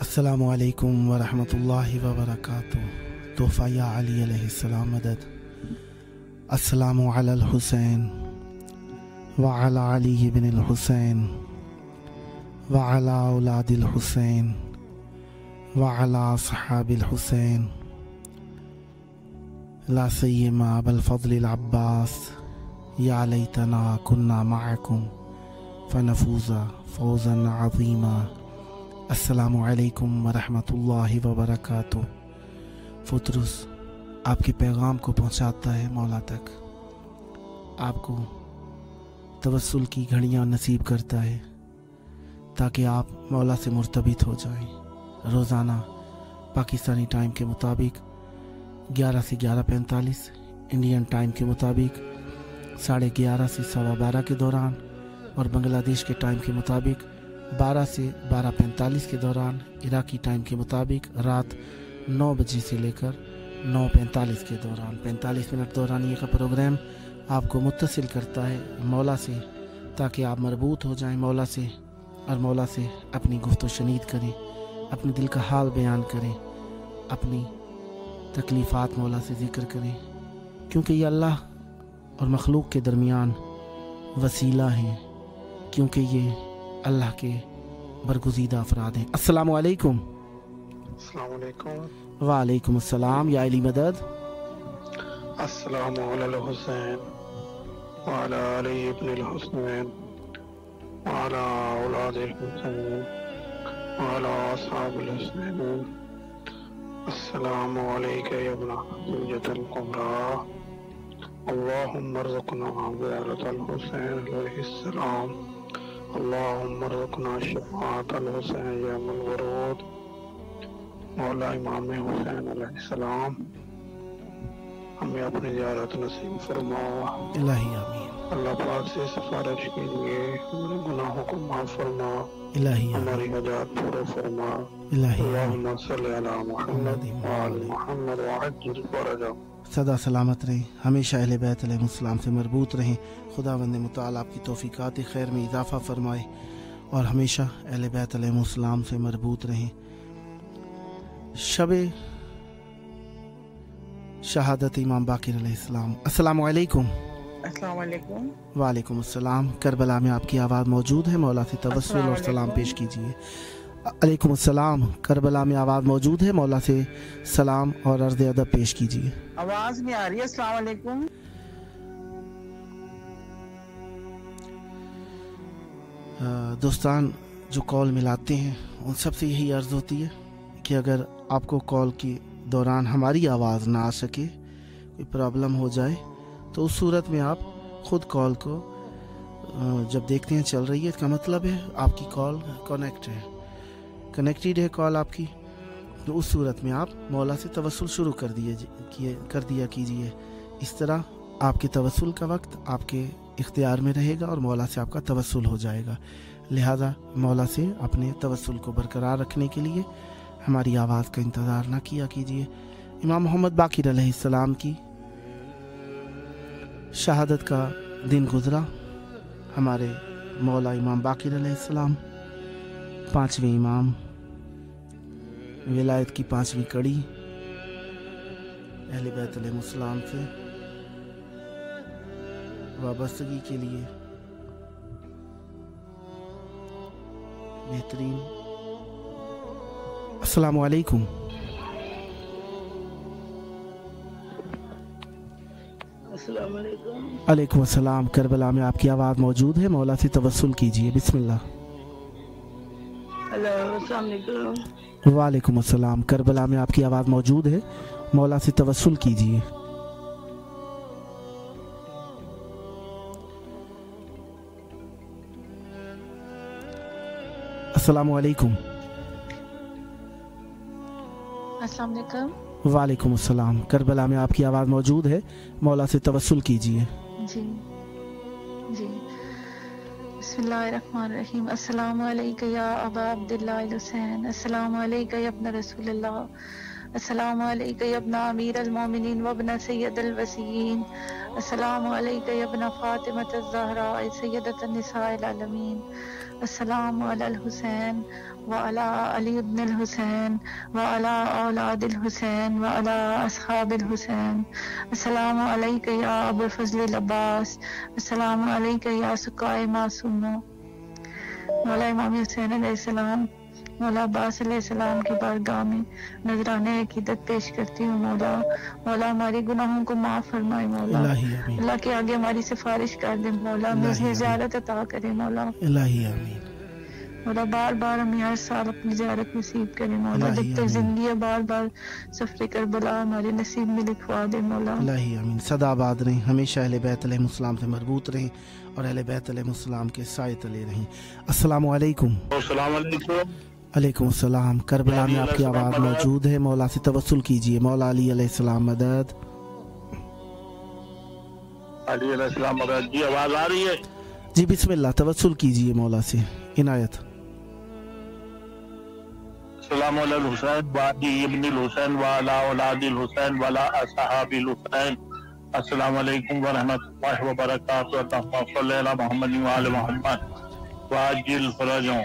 अस्सलामु अलैकुम वरहमतुल्लाहि वबरकातुह। तोहफा या अली अलैहिस्सलाम मदद। अस्सलामु अलल हुसैन व अला अली इब्निल हुसैन व अला औलादिल हुसैन व अला असहाबिल हुसैन ला सय्यमा अबुल फज़्लिल अब्बास या लैतना कुन्ना मअकुम फनफूज़ा फौज़न अज़ीमा। अस्सलामु अलैकुम वरहमतुल्लाहि वबरकातुह। फुतरुस आपके पैगाम को पहुंचाता है मौला तक, आपको तवस्सुल की घड़ियां नसीब करता है ताकि आप मौला से मुर्तबित हो जाएं। रोज़ाना पाकिस्तानी टाइम के मुताबिक 11 से 11:45, इंडियन टाइम के मुताबिक 11:30 से 12:15 के दौरान और बांग्लादेश के टाइम के मुताबिक 12 से 12:45 के दौरान, इराकी टाइम के मुताबिक रात 9 बजे से लेकर 9:45 के दौरान 45 मिनट दौरानिए का प्रोग्राम आपको मुत्तसिल करता है मौला से ताकि आप मरबूत हो जाएं मौला से और मौला से अपनी गुफ्तो शनीद करें, अपने दिल का हाल बयान करें, अपनी तकलीफ़ात मौला से ज़िक्र करें, क्योंकि ये अल्लाह और मखलूक के दरमियान वसीला हैं, क्योंकि ये अल्लाह के बरगुज़ीदा अफराद हैं। अस्सलामु अलैकुम। अस्सलामु अलैकुम। वालेकुम अस्सलाम या अली मदद। अस्सलामु अलल हुसैन व अला अली इब्निल हुसैन व अला औलादिल हुसैन व अला असहाबिल हुसैन। अस्सलामु अलैका या इब्न हज्जतल कुबरा। अल्लाहुम्मा अर्ज़ुक़ना ज़ियारतल हुसैन अलैहिस्सलाम। अल्लाहुम्मा अर्ज़ुक़ना शफ़ाअतल हुसैन यौमल वरूद। मौला इमाम हुसैन अलैहिस्सलाम हमें अपनी ज़ियारत नसीब फरमाओ। इलाही आमीन। अल्लाह पाक से सिफारिश कीजिए हमारे गुनाहों को माफ़ फरमा, इलाही हमारी हजात पूरे फरमा। इलाही अल्लाहुम्मा सल्लि अला मुहम्मद व आलि मुहम्मद व अज्जिल फरजा। सदा सलामत रहें, हमेशा अहले बैत अलैहिस्सलाम से मरबूत रहें। खुदावंद मुताल आपकी तौफीकात खैर में इजाफ़ा फरमाए और हमेशा अहले बैत अलैहिस्सलाम से मरबूत रहें। शबे शहादत इमाम बाकिर अलैहिस्सलाम। अस्सलामु अलैकुम। अस्सलाम वालेकुम। वालेकुम अस्सलाम। करबला में आपकी आवाज़ मौजूद है, मौला से तवस्सुल और सलाम पेश कीजिए। अलैकुम अस्सलाम। करबला में आवाज़ मौजूद है, मौला से सलाम और अर्ज़ अदब पेश कीजिए। आवाज़ नहीं आ रही है। अस्सलाम वालेकुम। दोस्तान जो कॉल मिलाते हैं उन सबसे यही अर्ज़ होती है कि अगर आपको कॉल के दौरान हमारी आवाज़ ना आ सके, कोई प्रॉब्लम हो जाए, तो उस सूरत में आप ख़ुद कॉल को जब देखते हैं चल रही है, इसका मतलब है आपकी कॉल कनेक्टेड है कॉल आपकी, तो उस सूरत में आप मौला से तवस्सुल शुरू कर दिया कीजिए। इस तरह आपके तवस्सुल का वक्त आपके इख्तियार में रहेगा और मौला से आपका तवस्सुल हो जाएगा। लिहाजा मौला से अपने तवस्सुल को बरकरार रखने के लिए हमारी आवाज़ का इंतज़ार ना किया कीजिए। इमाम मोहम्मद बाकिर अलैहिस्सलाम की शहादत का दिन गुज़रा। हमारे मौला इमाम बाकिर अलैहिस्सलाम 5वें इमाम, विलायत की 5वीं कड़ी, अहले बैत अलैहिस्सलाम से वाबस्तगी के लिए बेहतरीन। अस्सलामु अलैकुम। अस्सलाम वालेकुम। अलैकुम अस्सलाम। करबला में आपकी आवाज़ मौजूद है, मौला से तवस्सुल कीजिए। बिस्मिल्लाह। हेलो, अस्सलाम वालेकुम। वालेकुम अस्सलाम। करबला में आपकी आवाज़ मौजूद है, मौला से तवस्सुल कीजिए। अस्सलामु अलैकुम। अस्सलाम वालेकुम। वालेकुम अस्सलाम। करबला में आपकी आवाज़ मौजूद है, मौला से तवस्सुल कीजिए। जी जी। बिस्मिल्लाहिर्रहमानिर्रहीम। अस्सलामु अलैका या अबा अब्दुल्लाह हुसैन। अस्सलामु अलैका या इब्न रसूलल्लाह। السلام علیکم یا ابن امیر المومنین و ابن سید الوصیین، السلام علیکم یا ابن فاطمۃ الزہراء سیدۃ النساء العالمین، السلام علی الحسین وعلی علی ابن الحسین وعلی اولاد الحسین وعلی اصحاب الحسین، السلام علیکم یا ابو الفضل العباس، السلام علیکم یا سقائے معصومہ۔ مولا امام حسین علیہ السلام، مولا عباس علیہ السلام کی بارگاہ میں نذرانے عقیدت پیش کرتی ہوں مولا۔ مولا ہمارے گناہوں کو معاف فرمائے مولا، الہی آمین، اللہ کے آگے ہماری سفارش کر دے مولا، الہی مجھے آمین، زیارت عطا کرے مولا۔ الہی آمین، مولا بار بار ہمیں ہر سال اپنی زیارت نصیب کرے مولا، الہی جب تک آمین، زندگی ہے بار بار سفر کربلا ہمارے نصیب میں لکھوا دے مولا۔ الہی آمین۔ سدا آباد رہیں، ہمیشہ اہل بیت علیہ السلام سے مربوط رہیں اور اہل بیت علیہ السلام کے سائے تلے رہیں۔ السلام علیکم۔ السلام علیکم۔ علیکم السلام۔ کربلا میں آپ کی آواز موجود ہے، مولا سے توسل کیجئے۔ مولا علی علیہ السلام مدد۔ علی علیہ السلام مدد۔ جی آواز آ رہی ہے؟ جی بسم اللہ، توسل کیجئے مولا سے عنایت۔ السلام علی الحسین وعلی ابن الحسین وعلی اولاد الحسین وعلی اصحاب الحسین، السلام علیکم ورحمۃ اللہ وبرکاتہ۔ اللہم صلی علی محمد وعلی محمد وعجل فرجوں۔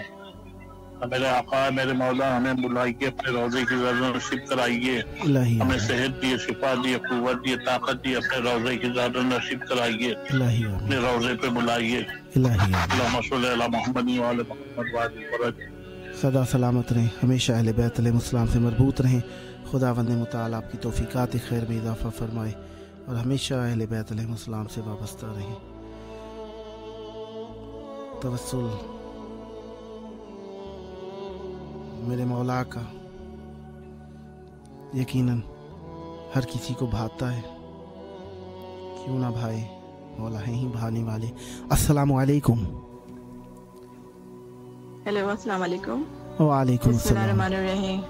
میرے آقا میرے مولا ہمیں بلائیے، اپنے روضے کی زیارت نصیب کرائیے، الہی ہمیں آمین، صحت دیے، شفا دیے، قوت دیے، طاقت دیے، اپنے روضے کی زیارت نصیب کرائیے، الہی اپنے آمین، روضے پہ بلائیے۔ الہی آمین۔ اللہم صلی علی محمد وعلی محمد وعجل فرجوں۔ سدا سلامت رہیں، ہمیشہ اہل بیت علیہ السلام سے مربوط رہیں۔ خداوند متعال آپ کی توفیقات خیر میں اضافہ فرمائے اور ہمیشہ اہل بیت علیہ السلام سے وابستہ رہیں۔ توسل میرے مولا کا یقیناً ہر کسی کو بھاتا ہے، کیوں نہ بھائے، مولا ہیں ہی بھانے والے۔ السلام علیکم۔ ہیلو السلام علیکم۔ وعلیکم بسم اللہ السلام۔ الرحمن الرحیم،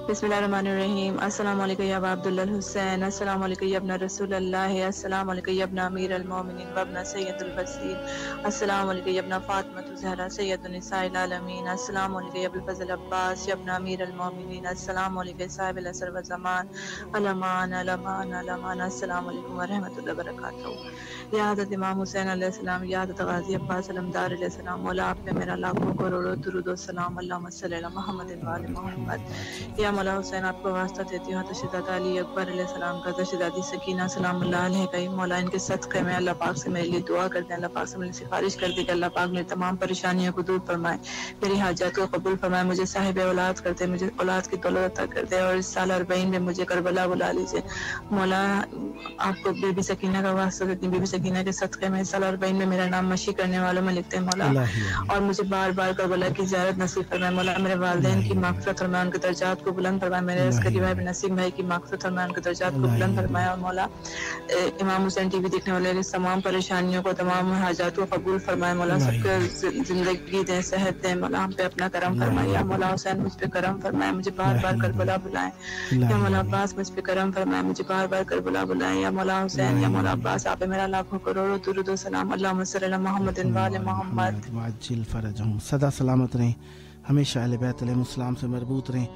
بسم اللہ الرحمن الرحیم۔ السلام علیکم یا ابا عبداللہ الحسین، السلام علیکم یا ابن رسول اللہ، السلام علیکم یا ابن امیر المومنین و ابن سید الوصیین، السلام علیکم یا ابن فاطمۃ الزہراء سید النساء العالمین، السلام علیکم یا ابو الفضل عباس یا ابن امیر المومنین، السلام علیکم صاحب العصر والزمان، الامان الامان الامان، السلام علیکم ورحمۃ اللہ وبرکاتہ۔ یا حضرت امام حسین علیہ السلام، یا حضرت غازی عباس علمدار علیہ السلام، مولا آپ پہ میرا لاکھوں کروڑوں درود و سلام، اللہم صلی علی محمد وعلی محمد۔ یا مولا حسین آپ کو واسطہ دیتی ہوں حضرت شہزادہ علی اکبر علیہ السلام کا، حضرت شہزادی سکینہ سلام اللہ علیہ کا، مولا ان کے صدقے میں اللہ پاک سے میرے لیے دعا کر دیں، اللہ پاک سے میری سفارش کر دے کہ اللہ پاک میری تمام پریشانیوں کو دور فرمائے، میری حاجات کو قبول فرمائے، مجھے صاحب اولاد کرتے، مجھے اولاد کی دولت عطا کر دے، اور اس سال 40 میں مجھے کربلا بلا لیجیے۔ مولا آپ کو بی بی سکینہ کا واسطہ دیتی ہوں، بی بی سکینہ کے صدقے میں سال 40 میں میرا نام مشی کرنے والوں میں لکھتے ہیں مولا، الہی آمین، اور مجھے بار بار کربلا کی زیارت نصیب فرمائے مولا، میرے والدین کی مغفرت فرمائے، ان کے درجات کو بلند فرمائے، میرے عسکری بھائی نسیم بھائی کی مغفرت فرمائے، ان کے درجات کو بلند فرمائے، اور مولا امام حسین ٹی وی دیکھنے والے تمام پریشانیوں کو، تمام حاجات کو قبول فرمائے مولا، سب کو زندگی دیں، صحت دیں مولا، ہم پہ اپنا کرم فرمائے، یا مولا حسین مجھ پہ کرم فرمائے، مجھے بار بار کربلا بلائیں، یا مولا عباس مجھ پہ کرم فرمائے، مجھے بار بار کربلا بلائیں، یا مولا حسین یا مولا عباس آپ پہ میرا لاکھوں کروڑوں درود و سلام، اللہم صلی علی محمد وعلی محمد۔ وعجل فرجہم۔ سدا سلامت رہیں، ہمیشہ اہل بیت علیہ السلام سے مربوط رہیں۔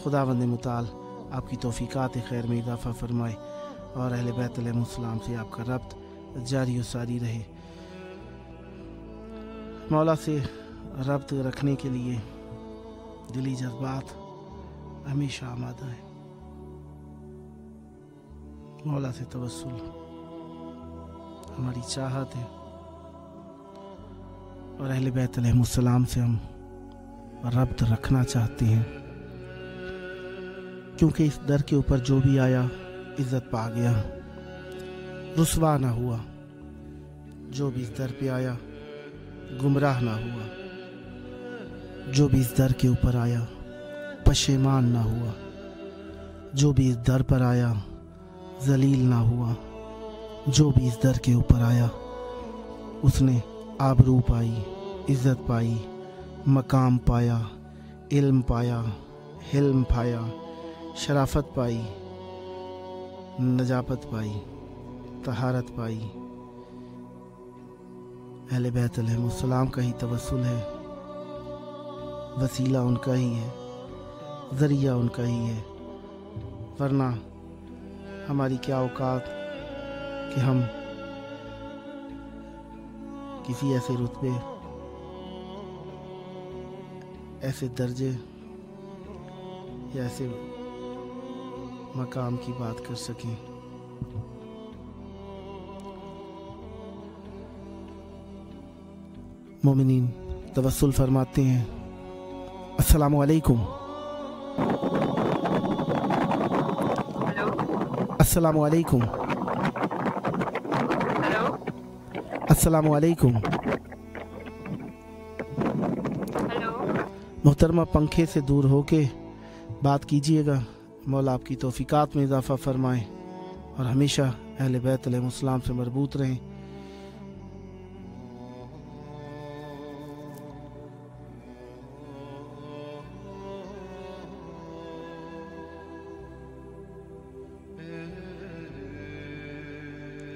خداوند متعال آپ کی توفیقات خیر میں اضافہ فرمائے اور اہل بیت علیہ السلام سے آپ کا ربط جاری و ساری رہے۔ مولا سے ربط رکھنے کے لیے دلی جذبات ہمیشہ آمادہ ہیں۔ مولا سے توسل ہماری چاہت ہے اور اہل بیت علیہ السلام سے ہم ربط رکھنا چاہتے ہیں، کیونکہ اس در کے اوپر جو بھی آیا عزت پا گیا، رسوا نہ ہوا، جو بھی اس در پہ آیا گمراہ نہ ہوا، جو بھی اس در کے اوپر آیا پشیمان نہ ہوا، جو بھی اس در پر آیا ذلیل نہ ہوا، جو بھی اس در کے اوپر آیا اس نے آبرو پائی، عزت پائی، مقام پایا، علم پایا، حلم پایا، شرافت پائی، نجابت پائی، طہارت پائی۔ اہل بیت علیہ السلام کا ہی توسل ہے، وسیلہ ان کا ہی ہے، ذریعہ ان کا ہی ہے، ورنہ ہماری کیا اوقات کہ ہم کسی ایسے رتبے، ایسے درجے یا ایسے مقام کی بات کر سکیں۔ مومنین توسل فرماتے ہیں، السلام علیکم، السلام علیکم، السلام علیکم۔ محترمہ پنکھے سے دور ہو کے بات کیجیے گا، مولا آپ کی توفیقات میں اضافہ فرمائیں اور ہمیشہ اہل بیت علیہ السلام سے مربوط رہیں۔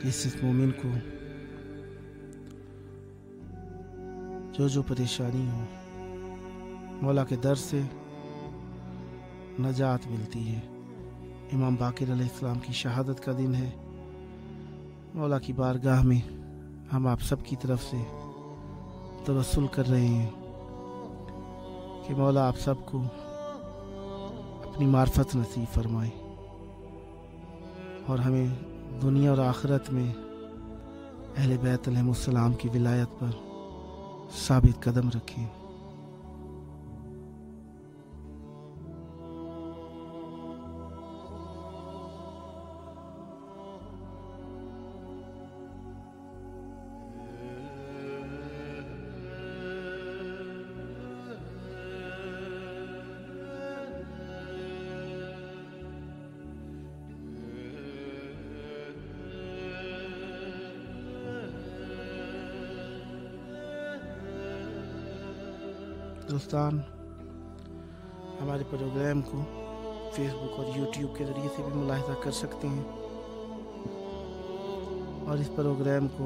اس مومن کو جو پریشانی ہو، مولا کے در سے نجات ملتی ہے۔ امام باقر علیہ السلام کی شہادت کا دن ہے۔ مولا کی بارگاہ میں ہم آپ سب کی طرف سے توسل کر رہے ہیں کہ مولا آپ سب کو اپنی معرفت نصیب فرمائے اور ہمیں دنیا اور آخرت میں اہل بیت علیہ السلام کی ولایت پر ثابت قدم رکھیں۔ دوستان، ہمارے پروگرام کو فیس بک اور یوٹیوب کے ذریعے سے بھی ملاحظہ کر سکتے ہیں اور اس پروگرام کو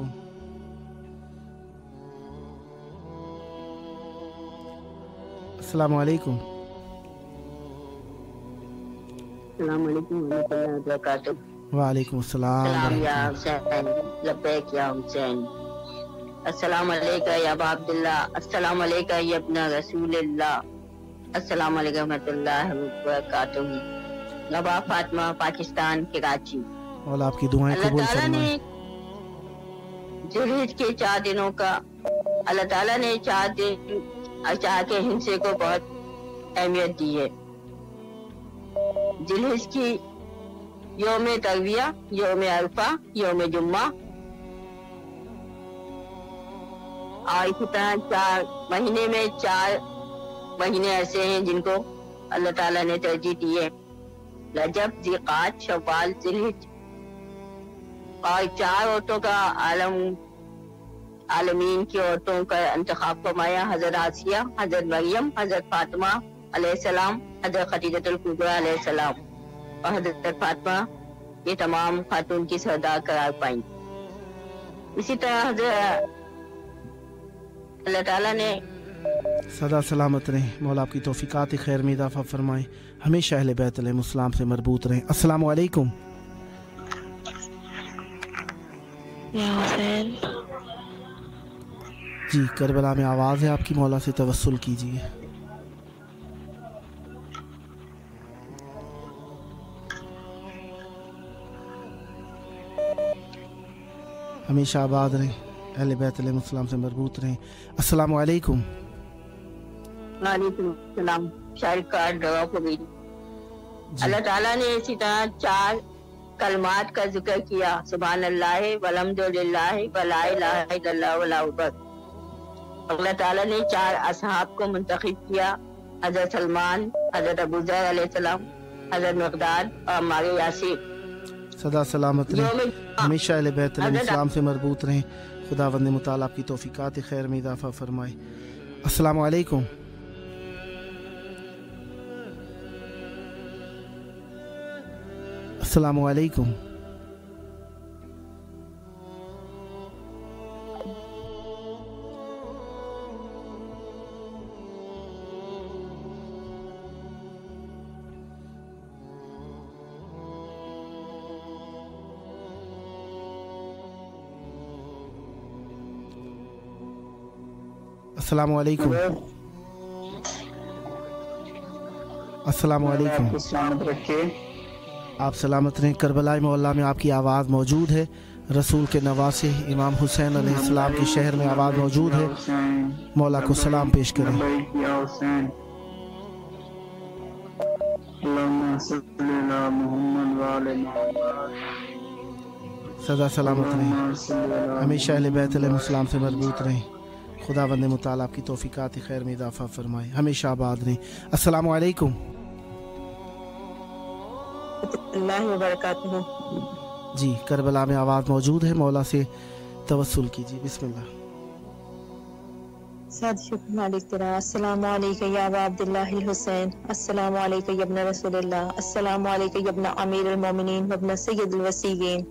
السلام علیکم، السلام علیکم ورحمۃ اللہ وبرکاتہ۔ وعلیکم السلام سلام یا حسین، لبیک یا حسین، السلام علیکم یا ابا عبداللہ، السلام علیکم یا ابن رسول اللہ، السلام علیکم ورحمۃ اللہ وبرکاتہ۔ نبا فاطمہ، پاکستان، کراچی۔ اور آپ کی دعائیں اللہ قبول تعالیٰ نے فرمائیں۔ ذوالحج کے 4 دنوں کا اللہ تعالیٰ نے 4 دن چاہ کے ہندسے کو بہت اہمیت دی ہے۔ ذوالحج کی یوم ترویہ، یوم عرفہ، یوم جمعہ، اور اسی طرح 4 مہینے میں 4 مہینے ایسے ہیں جن کو اللہ تعالیٰ نے ترجیح دی ہے، رجب، ذی-القعدہ، شوال، ذوالحج۔ اور 4 عورتوں کا عالمین کی عورتوں کا انتخاب فرمایا، حضرت آسیہ، حضرت مریم، حضرت فاطمہ علیہ السلام، حضرت خدیجہ الکبریٰ علیہ السلام، اور حضرت فاطمہ یہ تمام خاتون کی سردار قرار پائیں۔ اسی طرح حضرت اللہ تعالیٰ نے سدا سلامت رہیں، مولا آپ کی توفیقات خیر میں اضافہ فرمائیں، ہمیشہ اہل بیت علیہ السلام سے مربوط رہیں۔ السلام علیکم۔ یا حسین، جی کربلا میں آواز ہے آپ کی، مولا سے توسل کیجیے۔ ہمیشہ آباد رہیں، اہل بیت علیہ السلام سے مربوط رہیں۔ السلام علیکم۔ وعلیکم السلام۔ شارک کارڈ دعا کو بھی اللہ تعالیٰ نے اسی طرح 4 کلمات کا ذکر کیا، سبحان اللہ والحمد للہ ولا الہ الا اللہ واللہ اکبر۔ اللہ تعالیٰ نے 4 اصحاب کو منتخب کیا، حضرت سلمان، حضرت ابو ذر علیہ السلام، حضرت مقداد اور عمار یاسر۔ سدا سلامت رہیں، ہمیشہ اہل بیت علیہ السلام سے مربوط رہیں۔ خداوند متعال آپ کی توفیقات خیر میں اضافہ فرمائے۔ السلام علیکم۔ السلام علیکم۔ अस्सलामु अलैकुम। अस्सलामु अलैकुम। सलामत रखे। आप सलामत रहें। करबला मोहल्ला में आपकी आवाज़ मौजूद है। रसूल के नवासे इमाम हुसैन अलैहिस्सलाम के शहर में आवाज़ मौजूद है। मौला को सलाम पेश करें। सदा सलामत रहें, हमेशा अहले बैत अलैहिस्सलाम से मरबूत रहें। खुदावंद मुताला आपकी तौफीकात खैर में इजाफा फरमाए, हमेशा आबाद रहें। अस्सलामु अलैकुम। जी, करबला में आवाज़ मौजूद है, मौला से तवस्सुल कीजिए। बिस्मिल्लाह। अस्सलामु अलैका या अबा अब्दुल्लाहिल हुसैन, अस्सलामु अलैका या इब्न रसूलिल्लाह, अस्सलामु अलैका या इब्न अमीरुल मोमिनीन व इब्न सय्यदुल वसीय्यीन,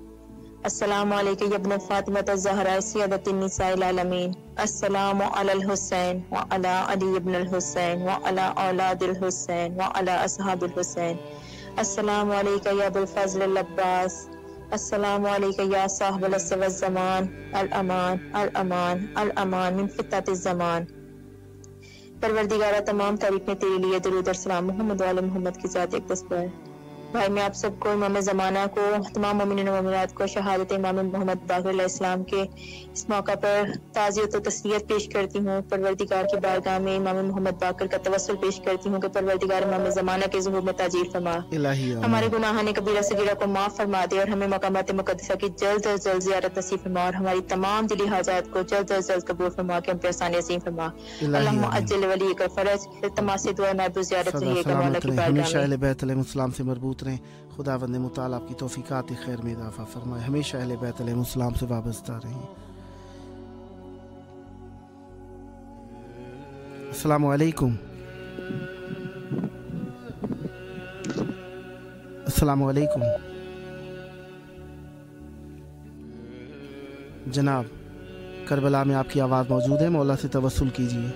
अस्सलामु अलैका या इब्न फातिमा ज़हरा सय्यदतुन निसाइल आलमीन, अस्सलामु अलल हुसैन व अला अली इब्नुल हुसैन व अला औलादिल हुसैन व अला असहाबिल हुसैन, अस्सलामु अलैका या अबुल फज़ल अल अब्बास, अस्सलामु अलैका या साहिबल असर व ज़मान, अल अमान अल अमान अल अमान मिन फितनतिज़ ज़मान। परवरदिगारा, तमाम तारीफ़ें तेरे लिए, दरूद और सलाम मोहम्मद व आले मोहम्मद की ज़ात अक़दस पर। भाई, मैं आप सबको, इमाम ज़माना को, तमाम मोमिनीन व मोमिनात को शहादत इमाम मोहम्मद बाक़िर अलैहिस्सलाम के इस मौका पर ताज़ियत और तस्लियत पेश करती हूँ। परवरदिगार की बारगाह में इमाम मोहम्मद बाक़िर का तवस्सुल पेश करती हूँ कि परवरदिगार इमाम ज़माना के ज़ुहूर में ताजील फरमा, हमारे गुनाहाने कबीरा सगीरा को माफ़ फरमा दे और हमें मकामात मुक़द्दसा की जल्द अज जल्द ज़ियारत नसीब फरमा और हमारी तमाम दिली हाजात को जल्द अज जल्द कबूल फरमा के हम पे आसानी नसीब फरमा। अल्लाहुम्मा अज्जिल वली का फ़रज, इल्तिमास दुआ महबूब ज़ियारत रहिएगा मौला की बारगाह में। हमेशा अहले बैत अलैहिस्सलाम से मरबूत रहें। खुदावंद मुताला आपकी तौफीकात खैर में इजाफा फरमाए, हमेशा अहले बैत अलैहिस्सलाम से वाबस्ता रहें। अस्सलामु अलैकुम। अस्सलामु अलैकुम। जनाब, करबला में आपकी आवाज़ मौजूद है, मौला से तवस्सुल कीजिए।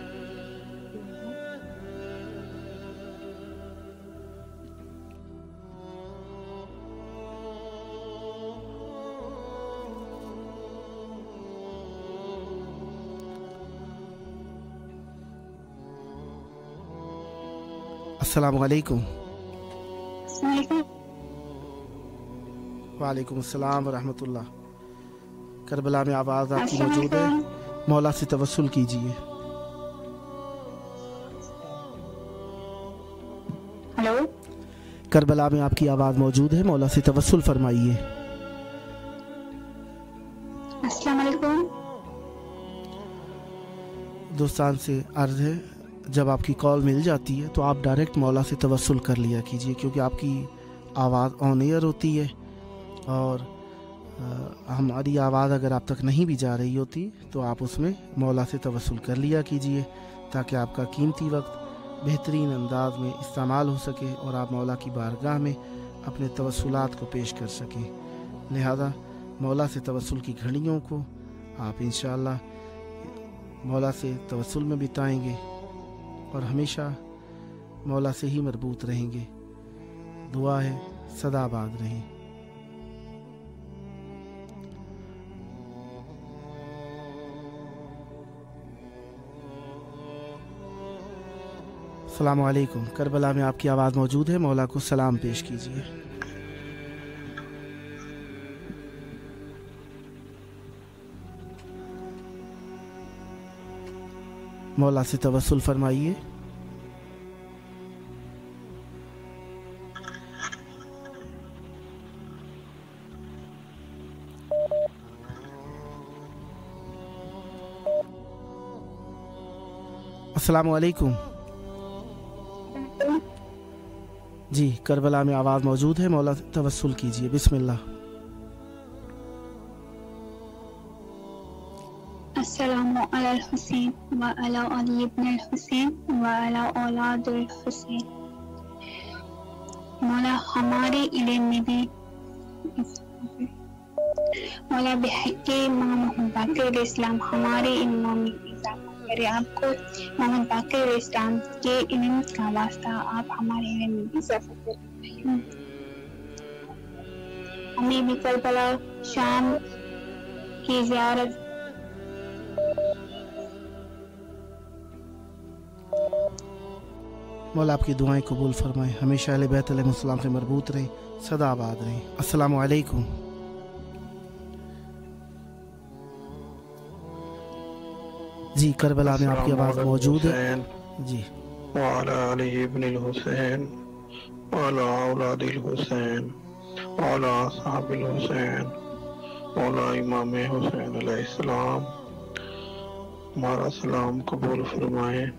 अस्सलामु अलैकुम। वालेकुम अस्सलाम व रहमतुल्लाह। करबला में आवाज़ आपकी मौजूद है, मौला से तवस्सुल कीजिए। हेलो, करबला में आपकी आवाज़ मौजूद है, मौला से तवस्सुल फरमाइए। अस्सलाम वालेकुम। दोस्तान से अर्ज़ है, जब आपकी कॉल मिल जाती है तो आप डायरेक्ट मौला से तवस्सुल कर लिया कीजिए, क्योंकि आपकी आवाज़ ऑन एयर होती है और हमारी आवाज़ अगर आप तक नहीं भी जा रही होती तो आप उसमें मौला से तवस्सुल कर लिया कीजिए, ताकि आपका कीमती वक्त बेहतरीन अंदाज में इस्तेमाल हो सके और आप मौला की बारगाह में अपने तवस्सुलात को पेश कर सकें। लिहाजा मौला से तवस्सुल की घड़ियों को आप इंशाअल्लाह मौला से तवस्सुल में बिताएंगे और हमेशा मौला से ही मरबूत रहेंगे। दुआ है सदा आबाद रहें। अस्सलामु अलैकुम। करबला में आपकी आवाज़ मौजूद है, मौला को सलाम पेश कीजिए। मौला से तवस्सुल फरमाइए। अस्सलामु अलैकुम। जी, करबला में आवाज़ मौजूद है, मौला से तवस्सुल कीजिए। बिस्मिल्लाह। अस्सलामु अलल हुसैन व अला अली इब्नुल हुसैन व अला औलादिल हुसैन। मौला हमारे इल्म में भी मौला बिहक़्क़े मोहम्मद बाक़िर अलैहिस्सलाम हमारे इल्म में इज़ाफ़ा करे। आपको मोहम्मद बाक़िर अलैहिस्सलाम के इल्म का वास्ता, आप हमारे इल्म में इज़ाफ़ा करें। हमें भी करबला शाम की ज़ियारत मौला आपकी दुआएं कबूल फरमाए, हमेशा अहले बैत अलैहिस्सलाम से मरबूत रहें, सदा आबाद रहें। अस्सलामु अलैकुम। जी करबला में आपकी आवाज़ मौजूद है जी। वाला अली इब्न हुसैन वाला औलादिल हुसैन वाला असहाबिल हुसैन वाला इमाम हुसैन अलैहिस्सलाम, हमारा सलाम कबूल फरमाएं।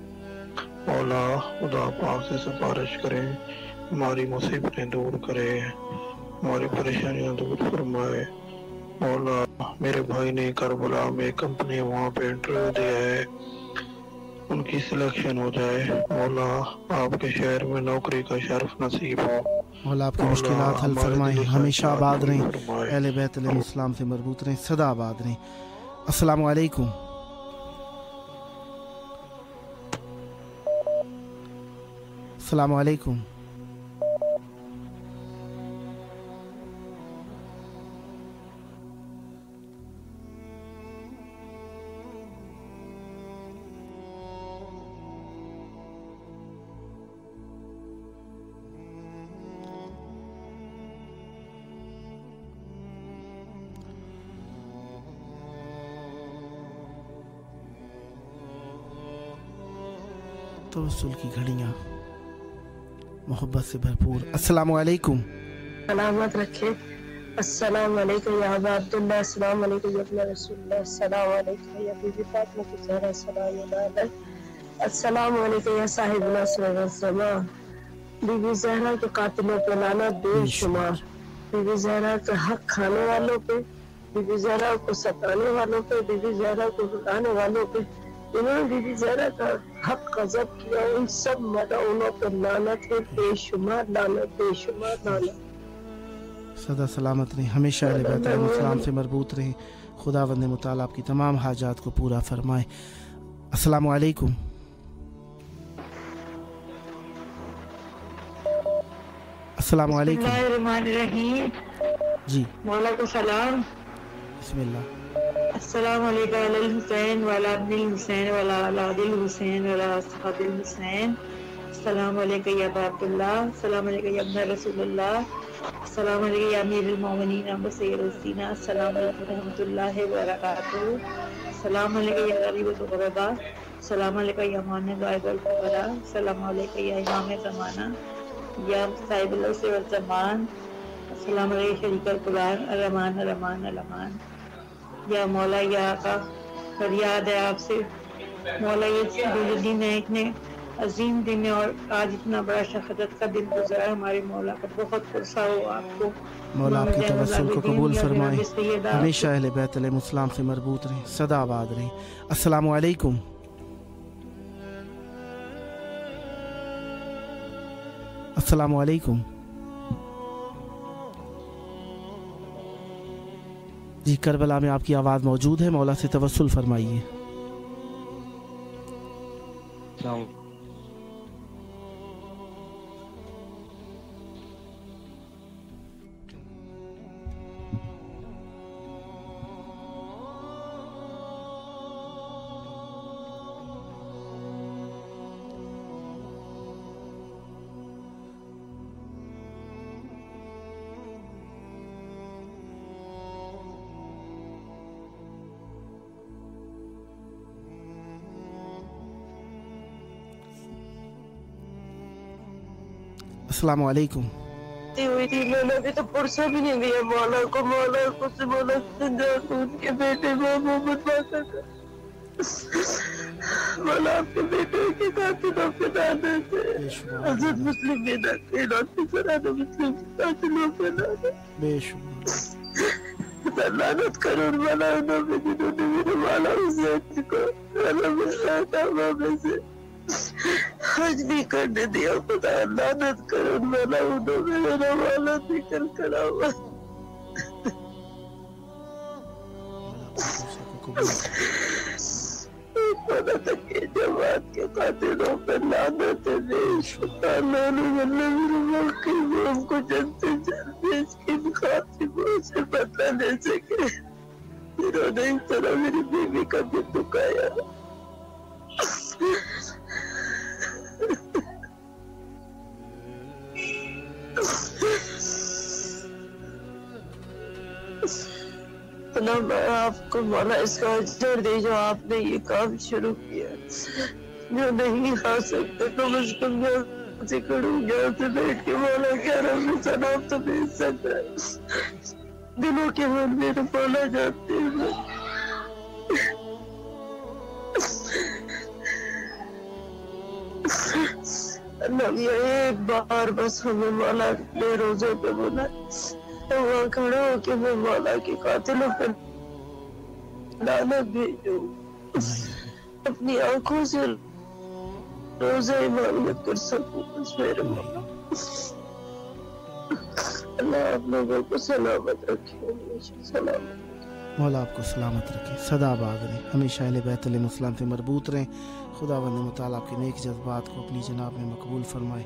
मौला खुदा पाक से सिफारिश करें, हमारी मुसीबतें दूर करे, हमारी परेशानियां दूर फरमाए। मौला मेरे भाई ने करबला में कंपनी वहाँ पे इंटरव्यू दिया है, उनकी सिलेक्शन हो जाए। मौला आपके शहर में नौकरी का शर्फ नसीब हो। मौला आपकी मुश्किलात हल फरमाएं, हमेशा आबाद रहें, अहले बैत अलैहिस्सलाम से मरबूत रहें, सदा आबाद रहें। अस्सलामु अलैकुम। अस्सलामु अलैकुम। तवस्सुल की घड़ियाँ मोहब्बत से भरपूर। अस्सलामु अलैकुम। सलामत रखे। अस्सलाम वालेकुम या अबा अब्दुल्लाह, अस्सलाम वालेकुम या इब्न रसूलुल्लाह, अस्सलाम वालेकुम या बीबी फातिमा ज़हरा सलाम अलैहा, अस्सलाम वालेकुम या साहिब नस्र व ज़मान। बीबी ज़हरा के कातिलों पे लाना बेशुमार, बीबी ज़हरा के हक खाने वालों पे, बीबी ज़हरा को सताने वालों पे, बीबी ज़हरा को रुलाने वालों पे, जिन्होंने बीबी ज़हरा का हक गज़ब किया, उन सब मदऊनों पर लानत है, बेशुमार लानत, बेशुमार लानत। सदा सलामत रहें, हमेशा अहले बैत अलैहिस्सलाम से मरबूत रहें। खुदावंद मुताला आपकी तमाम हाजात को पूरा फरमाए। अस्सलामु अलैकुम। अस्सलामु अलैकुम। बिस्मिल्लाहिर्रहमानिर्रहीम। जी मौला को सलाम। बिस्मिल्लाह। अस्सलामु अलैका अल हुसैन वाला अब्निल हुसैन वाला औलादिल हुसैन वाला असहाबिल हुसैन। अस्सलामु अलैका या अबा अब्दुल्लाह, अस्सलामु अलैका या इब्न रसूलुल्लाह, अस्सलामु अलैका या अमीरुल मोमिनीन अबू सय्यदुल सीना, अस्सलामु अलैकुम व रहमतुल्लाहि व बरकातुहू, अस्सलामु अलैका या गरीबुल गुरबा, अस्सलामु अलैका या मान गायबुल फुकरा, अस्सलामु अलैका या इमाम ज़माना या साहिबुल असर वल ज़मान, अस्सलामु अलैका शरीकल कुरान अर्रहमान अर्रहमान अर्रहमान। या मौला या आका फरियाद है आपसे, मौला ये दिन है, इतने अजीम दिन है और आज इतना बड़ा शहादत का दिन गुजरा है, हमारे मौला का बहुत पुरसा हो आपको। मौला आपकी तवस्सुल को कबूल फरमाए, हमेशा अहले बैत अलैहिस्सलाम से मरबूत रहें, सदा आबाद रहें। अस्सलामु अलैकुम। अस्सलामु अलैकुम। जी करबला में आपकी आवाज़ मौजूद है, मौला से तवस्सुल फरमाइए। अस्सलामु अलैकुम। हुई थी, मैंने अभी तो पुरसा भी नहीं दिया मौला को, मौला को से मौला उनके बेटे मोहम्मद बाकर का, मौला आपके बेटे के कातिलों पे लानत है, हज़रत मुस्लिम बिन अकील और फिज़रान मुस्लिम कातिलों पे लानत करो मौला उन्होंने जिन्होंने मेरे मौला हुसैन को से हज भी करने दिया, खुदा लानत करो मौला उन्होंने मेरा मौला निकल कर हुआ। मौला तक के जमात के कातिलों पर लानत है, हमको जनते जल्दी इसकी खातिमों से बदला ले सके, जिन्होंने इस तरह मेरी बीवी का दिल दुखाया। نا میں آپ کو مولا اس کا اجر دے جو آپ نے یہ کام شروع کیا، جو نہیں کھا سکتے کم از کم یہاں سے کھڑوں گیا سے بیٹھ کے مولا کیا رب سلام تو بھیج سکتا ہے، دلوں کے حال میرے مولا جاتے ہیں۔ اللہ میاں ایک بار بس ہمیں مولا اپنے روزوں پہ بولا تو وہاں کھڑا ہو کے میں مولا کے قاتلوں پر لعنت بھیجوں، اپنی آنکھوں سے روزہ عبادت کر سکوں بس میرے مولا۔ اللہ آپ لوگوں کو سلامت رکھے، ہمیشہ سلامت مولا آپ کو سلامت رکھے، سدا آباد رہیں، ہمیشہ اہل بیت علیہ السلام سے مربوط رہیں۔ خدا وند مطالعہ آپ کے نیک جذبات کو اپنی جناب میں مقبول فرمائے،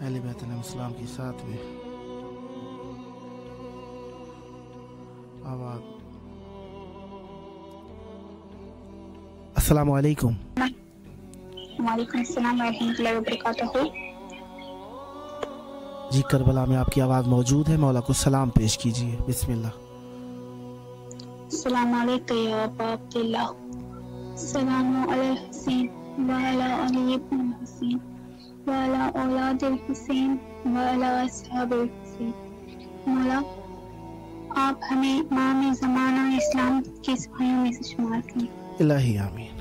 اہل بیت علیہ السلام کے ساتھ میں آباد۔ السلام علیکم۔ وعلیکم السلام ورحمۃ اللہ وبرکاتہ۔ جی کربلا میں آپ کی آواز موجود ہے، مولا کو سلام پیش کیجیے، بسم اللہ۔ السلام علیکم یا ابا عبداللہ، السلام علی الحسین وعلی علی ابن الحسین وعلی اولاد الحسین وعلی اصحاب الحسین۔ مولا آپ ہمیں امام زمانہ اسلام کے سپاہیوں میں سے شمار کریں، الہی آمین۔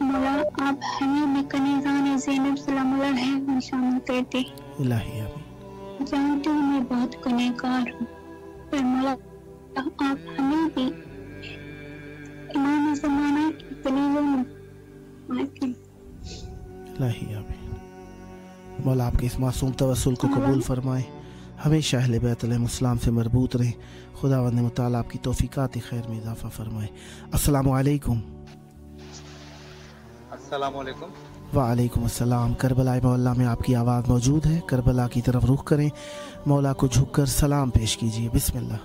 مولا آپ ہمیں بھی کنیزان زینب سلام اللہ علیہ میں شامل کر دیں، الہی آمین۔ جانتے ہوں میں بہت گنہگار ہوں، پر مولا آپ ہمیں بھی امام زمانہ کی کنیزوں میں شمار کریں، الہی آمین۔ مولا آپ کے اس معصوم توسل کو قبول فرمائے، ہمیشہ اہل بیت علیہ السلام سے مربوط رہیں، خدا وند مطالعہ آپ کی توفیقات خیر میں اضافہ فرمائے۔ السلام علیکم۔ السلام علیکم۔ وعلیکم السلام۔ کربلا مولا میں آپ کی آواز موجود ہے، کربلا کی طرف رخ کریں، مولا کو جھک کر سلام پیش کیجیے، بسم اللہ۔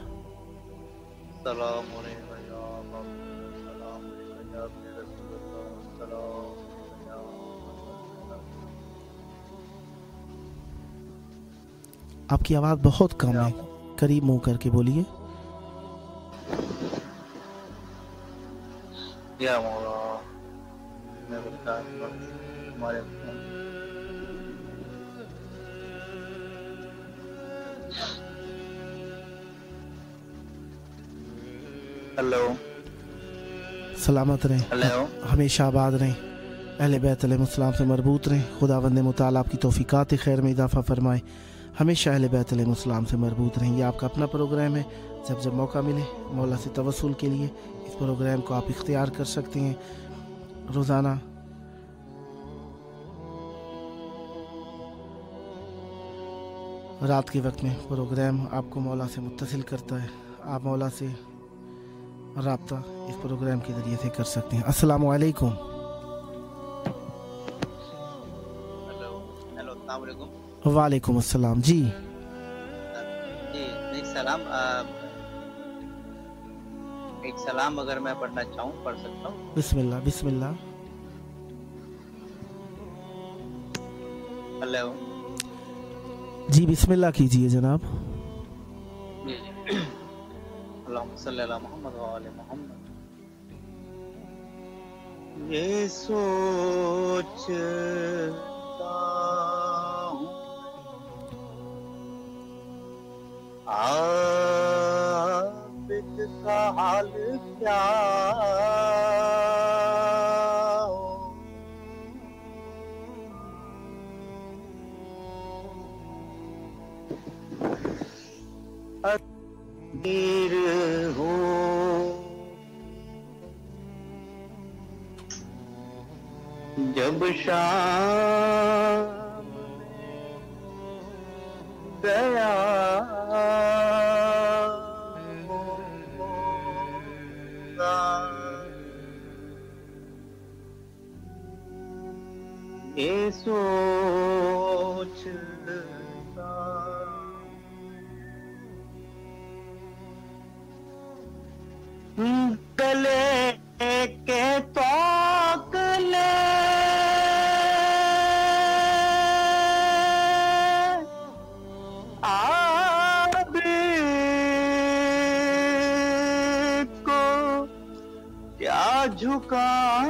السلام علیکم یا ابا، السلام علیکم یا ابن رسول اللہ، السلام علیکم یا آپ کی آواز بہت کم ہے، قریب منہ کر کے بولیے۔ یا مولا میں بتا ہمارے ہیلو سلامت رہیں، ہیلو، ہمیشہ آباد رہیں، اہل بیت علیہ السلام سے مربوط رہیں، خدا وند مطالعہ آپ کی توفیقات خیر میں اضافہ فرمائے، ہمیشہ اہل بیت علیہ السلام سے مربوط رہیں۔ یہ آپ کا اپنا پروگرام ہے، جب جب موقع ملے مولا سے توسل کے لیے اس پروگرام کو آپ اختیار کر سکتے ہیں۔ روزانہ رات کے وقت میں پروگرام آپ کو مولا سے متصل کرتا ہے، آپ مولا سے رابطہ اس پروگرام کے ذریعے سے کر سکتے ہیں۔ السلام علیکم۔ ہیلو ہیلو، السلام علیکم۔ وعلیکم السلام۔ جی جی ایک سلام اگر میں پڑھنا چاہوں پڑھ سکتا ہوں؟ بسم اللہ، بسم اللہ۔ ہیلو جی بسم اللہ کیجیے جناب۔ جی جی، اللہم صلی علی محمد وآل محمد۔ یہ سوچتا ہوں عابد کا حال کیا ہو، امیر ہوں جب شام میں گیا یہ سوچتا گلے کے توق لے آ جھکانا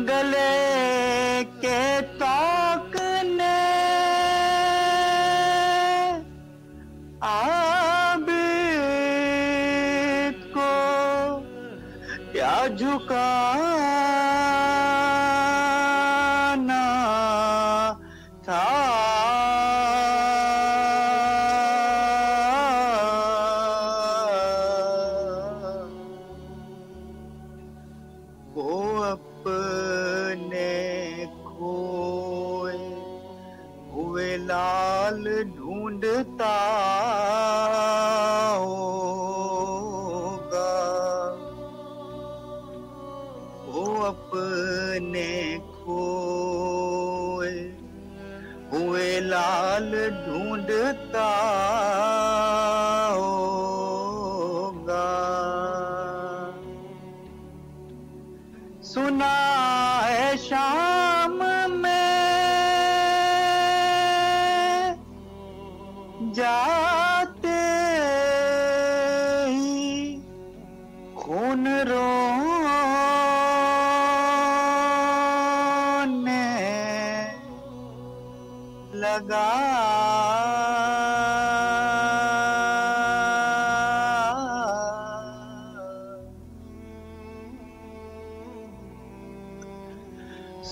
گلے کے توق نے عابد کو کیا جھکانا تھا وہ اپنے کھوئے ہوئے لال ڈھونڈتا ہوگا وہ اپنے کھوئے ہوئے لال ڈھونڈتا ہوگا سنا ہے شام میں جاتے ہی خون رونے لگا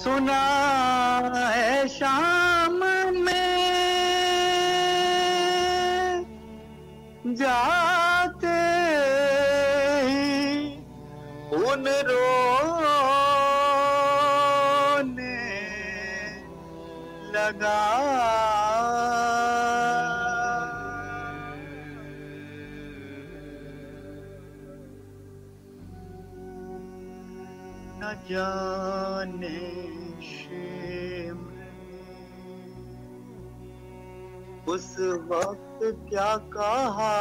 سنا ہے شام میں جاتے ہی ان رونے لگا نہ جانے اس وقت کیا کہا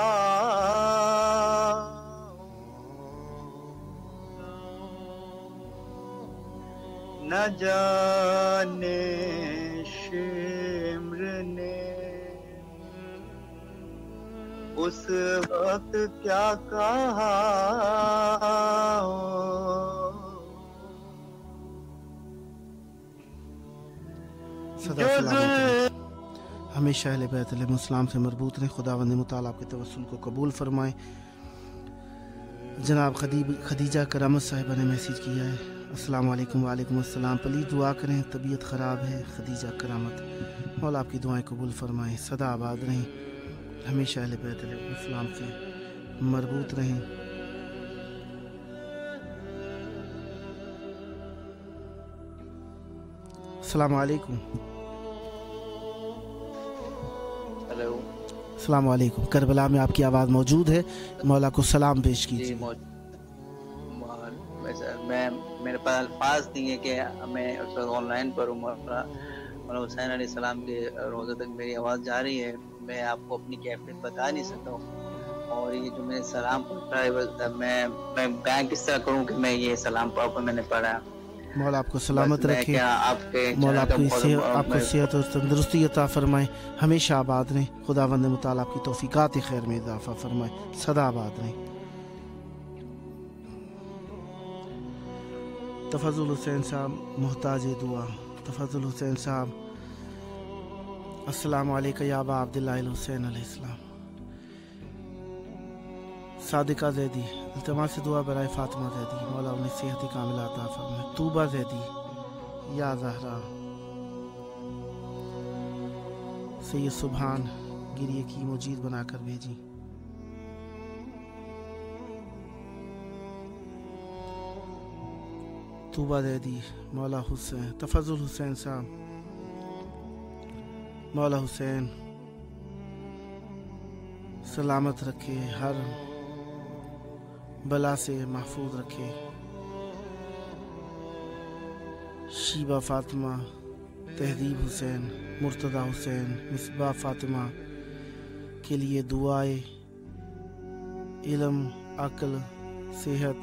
نہ جانے شمر نے اس وقت کیا کہا ہمیشہ اہل بیت علیہ السلام سے مربوط رہیں. خداوند متعال آپ کے توسل کو قبول فرمائے. جناب خدیجہ کرامت صاحبہ نے میسیج کیا ہے. السلام علیکم. وعلیکم السلام. پلیز دعا کریں, طبیعت خراب ہے. خدیجہ کرامت, مولا آپ کی دعائیں قبول فرمائیں. سدا آباد رہیں, ہمیشہ اہل بیت علیہ السلام سے مربوط رہیں. السلام علیکم. السلام علیکم. کربلا میں آپ کی آواز موجود ہے, مولا کو سلام پیش کیجیے. میں میرے پاس الفاظ نہیں ہے کہ میں آن لائن پڑھوں. مولانا حسین علیہ السلام کے روزے تک میری آواز جا رہی ہے. میں آپ کو اپنی کیفیت بتا نہیں سکتا ہوں. اور یہ جو میں سلام پڑھتا ہے میں بیان کس طرح کروں کہ میں یہ سلام پڑھ کر میں نے پڑھا. مولا آپ کو سلامت رکھے, مولا آپ کو صحت اور تندرستی عطا فرمائے. ہمیشہ آباد رہیں. خداوند متعال آپ کی توفیقات خیر میں اضافہ فرمائے. سدا آباد رہیں. تفضل حسین صاحب محتاج دعا. تفضل حسین صاحب. السلام علیکم یا ابا عبداللہ الحسین علیہ السلام. صادقہ زیدی, التماس دعا برائے فاطمہ زیدی, مولا انہیں صحت کاملہ عطا فرمائے. طوبہ زیدی, یا زہرا. سید سبحان گریے کی مجید بنا کر بھیجی. طوبہ زیدی, مولا حسین. تفضل حسین صاحب. مولا حسین سلامت رکھے, ہر بلا سے محفوظ رکھے. شیبہ فاطمہ, تہذیب حسین, مرتضی حسین, مصباح فاطمہ کے لیے دعائے علم, عقل, صحت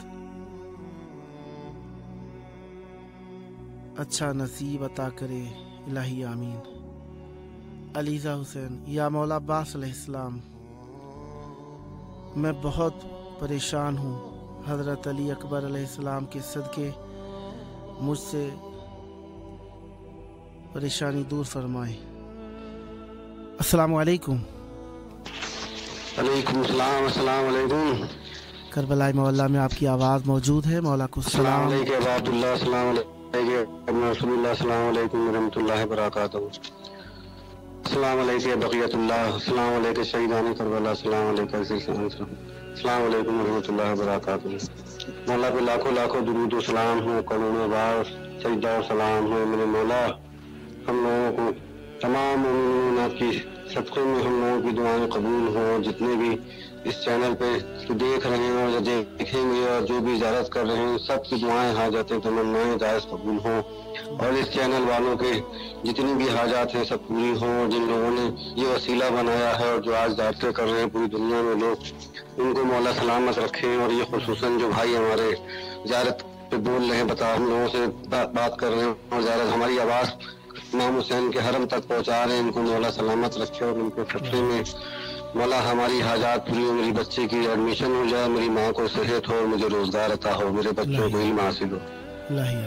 अच्छा नसीब अता करे इलाही आमीन। अलीज़ा हुसैन, या मौला अब्बास अलैहिस्सलाम, मैं बहुत परेशान हूँ, हज़रत अली अकबर अलैहिस्सलाम के सदक़े मुझसे परेशानी दूर फरमाए। अस्सलामु अलैकुम। अलैकुम सलाम। अस्सलाम अलैकुम। करबला मोहल्ला में आपकी आवाज़ मौजूद है। मौला को सलाम। अब्दुल्लाह सलाम अलैकुम रसूलुल्लाह सलाम अलैकुम रहमतुल्लाहि व बरकातहू। सलाम अलैकुम बक़ियतुल्लाह। सलाम अलैकुम शहीदान करबला। सलाम अलैकुम सलाम अलैकुम रहमतुल्लाहि व बरकातहू। मौला पे लाखों लाखों दुरूद व सलाम हो, करोड़ों बार सजदा और सलाम हो। मेरे मौला, हम लोगों को तमाम मोमिनीन की सदक़े में हम लोगों की दुआएं कबूल हों। जितने भी इस चैनल पे देख रहे हैं या देखेंगे और जो भी इजाज़त कर रहे हैं, सबकी दुआएं हाजतें तमन्नाएं जायज़ कबूल हों और इस चैनल वालों के जितनी भी हाजात हैं सब पूरी हों। जिन लोगों ने ये वसीला बनाया है और जो आज दावतें कर रहे हैं पूरी दुनिया में लोग, उनको मौला सलामत रखें। और ये खुसूसन जो भाई हमारे ज़ियारत पे बोल रहे हैं, हम लोगों से बात कर रहे हैं और ज़ियारत हमारी आवाज़ इमाम हुसैन के हरम तक पहुँचा रहे हैं, इनको मौला सलामत रखे और उनके सदक़े में मौला हमारी हाजात पूरी हो। मेरी बच्चे की एडमिशन हो जाए, मेरी माँ को सेहत हो, मुझे रोजगार अता हो, मेरे बच्चों को इल्म हासिल हो,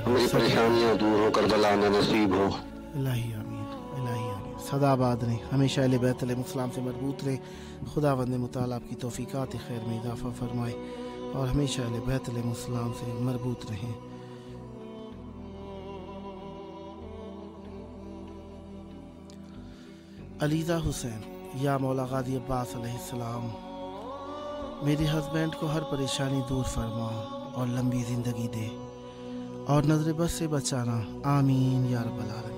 मेरी परेशानियाँ दूर हो, करबला आना नसीब हो। इलाही आमीन, इलाही आमीन। सदाबाद रहें, हमेशा अहले बैत अलैहिस्सलाम से मरबूत रहें। खुदावंद मुताला आपकी तौफीकात खैर में इजाफा फरमाए और हमेशा अहले बैत अलैहिस्सलाम से मरबूत रहें। अलीज़ा हुसैन, या मौला गाजी अब्बास अलैहिस्सलाम, मेरे हस्बैंड को हर परेशानी दूर फरमा और लंबी ज़िंदगी दे और नज़र बस से बचाना। आमीन या रब्बल आलमीन।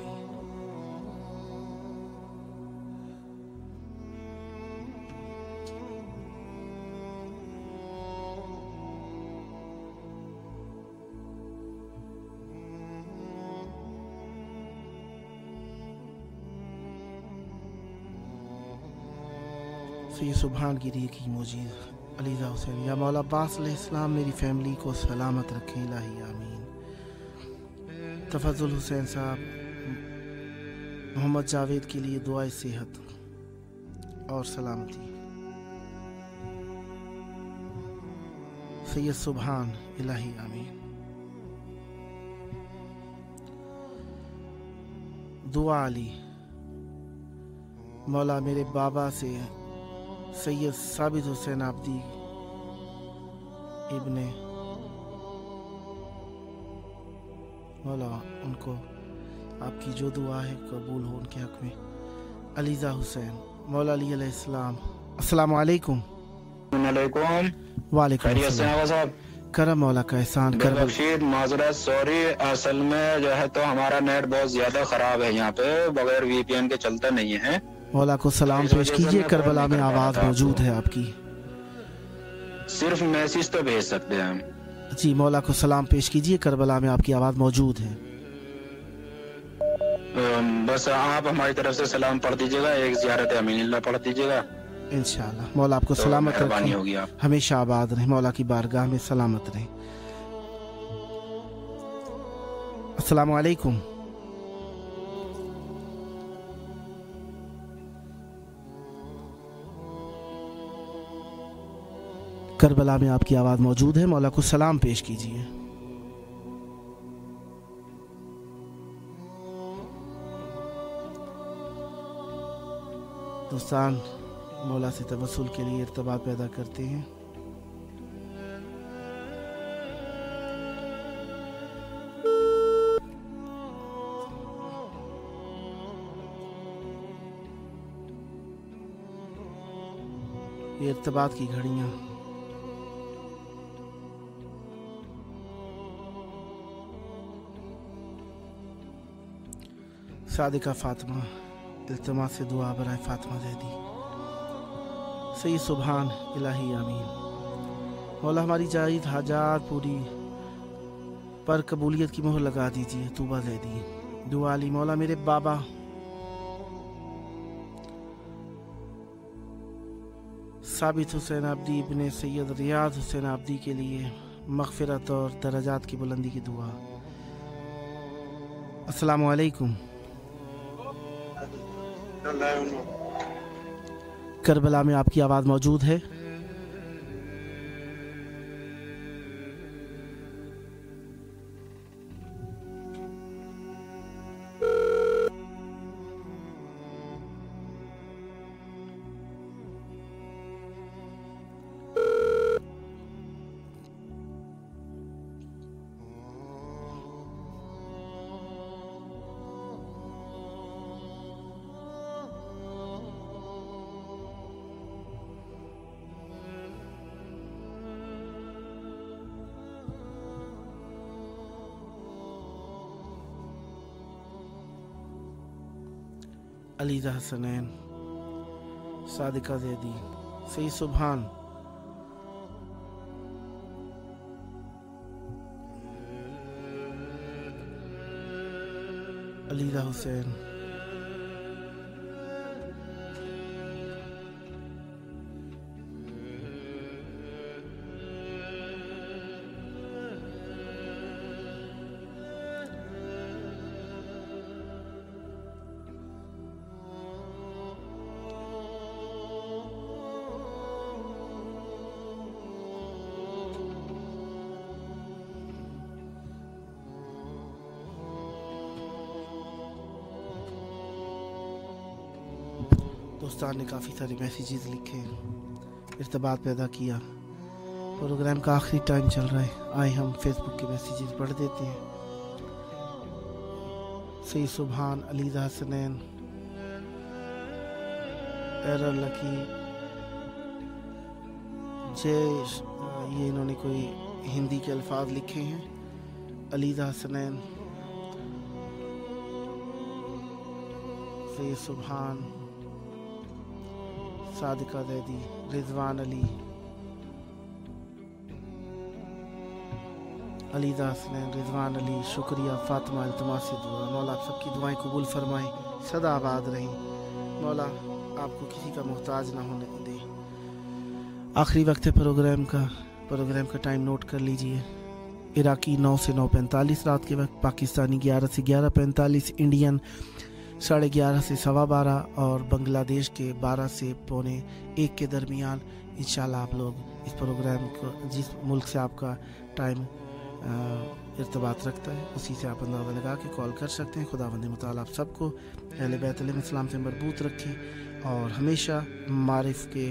ये सुभान गिरी की मोजीज़ अलीज़ा हुसैन, या मौला अब्बास अलैहिस्सलाम, मेरी फैमिली को सलामत रखें इलाही आमीन। तफज़ुल हुसैन साहब, मोहम्मद जावेद के लिए दुआए सेहत और सलामती। सैयद सुभान इलाही आमीन। दुआ अली, मौला मेरे बाबा से सैयद साबित हुसैन आबदी इब्ने, मौला उनको आपकी जो दुआ है कबूल हो उनके हक में। अलीज़ा हुसैन, मौला अली अलैहिस्सलाम। अस्सलाम वालेकुम। वालेकुम अस्सलाम। करम मौला का एहसान कर। माजरत, सॉरी, असल में जो है तो हमारा नेट बहुत ज्यादा खराब है यहाँ पे, बगैर वीपीएन के चलता नहीं है। मौला को सलाम पेश कीजिए। करबला में आवाज मौजूद है आपकी। सिर्फ मैसेज तो भेज सकते हैं हम। जी, मौला को सलाम पेश कीजिए। करबला में आपकी आवाज मौजूद है। बस आप हमारी तरफ से सलाम पढ़ दीजिएगा, एक ज़ियारत अमीनिल्लाह पढ़ दीजिएगा इंशाअल्लाह। मौला आपको तो सलामत रखे, हमेशा आबाद रहे, मौला की बारगाह में सलामत रहे। अस्सलाम वालेकुम। करबला में आपकी आवाज़ मौजूद है, मौला को सलाम पेश कीजिए। दोस्तान, मौला से तवस्सुल के लिए इर्तिबात पैदा करते हैं। ये इर्तिबात की घड़ियाँ सादिका फातिमा, इल्तिमास से दुआ बराए फातिमा ज़ैदी। सैयद सुभान इलाही आमीन। मौला हमारी जायज़ हाजात पूरी पर कबूलियत की मोहर लगा दीजिए। तूबा ज़ैदी। दुआ अली, मौला मेरे बाबा साबित हुसैन आबदी इब्ने सैयद रियाज हुसैन आबदी के लिए मग़फ़िरत और दरजात की बुलंदी की दुआ। अस्सलामु अलैकुम। करबला में आपकी आवाज़ मौजूद है। अलीज़ा हसनैन, सादिका ज़ैदी, सही सुभान, अलीज़ा हुसैन, दोस्तान ने काफ़ी सारे मैसेजेस लिखे, इर्तबात पैदा किया। प्रोग्राम का आखिरी टाइम चल रहा है, आए हम फेसबुक के मैसेजेस पढ़ देते हैं। सही सुभान, अलीज़ा हसनैन, एरर लकी, जय, ये इन्होंने कोई हिंदी के अल्फाज लिखे हैं। अलीज़ा हसनैन, सही सुभान, सादिका ज़ैदी, रिजवान अली, अलीज़ा हसनैन, रिजवान अली, शुक्रिया। फातिमा इल्तिमास दुआ, मौला आप सबकी दुआएं कबूल फरमाए, सदा आबाद रहें, मौला आपको किसी का मोहताज ना होने दे। आखिरी वक्त है प्रोग्राम का टाइम नोट कर लीजिए। इराकी 9 से 9:45 रात के वक्त, पाकिस्तानी 11 से 11:45, इंडियन 11:30 से 12:15 और बांग्लादेश के 12 से 12:45 के दरमियान इंशाल्लाह आप लोग इस प्रोग्राम को, जिस मुल्क से आपका टाइम इर्तबात रखता है, उसी से आप अंदाज़ा लगा के कॉल कर सकते हैं। खुदावंद मुताला आप सबको अहले बैत अलैहिस्सलाम से मरबूत रखे और हमेशा मारिफ के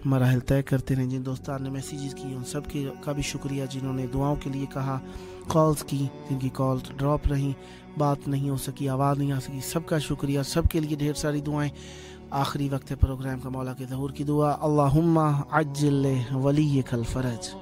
मराहल तय करते रहें। जिन दोस्तान ने मैसेजेस किए उन सब का भी शुक्रिया, जिन्होंने दुआओं के लिए कहा, कॉल्स की, जिनकी कॉल्स ड्रॉप रहीं, बात नहीं हो सकी, आवाज़ नहीं आ सकी, सबका शुक्रिया, सबके लिए ढेर सारी दुआएं। आखिरी वक्त प्रोग्राम का मौला के ज़हूर की दुआ, अल्लाहुम्मा अज्जिल वलियकल फरज।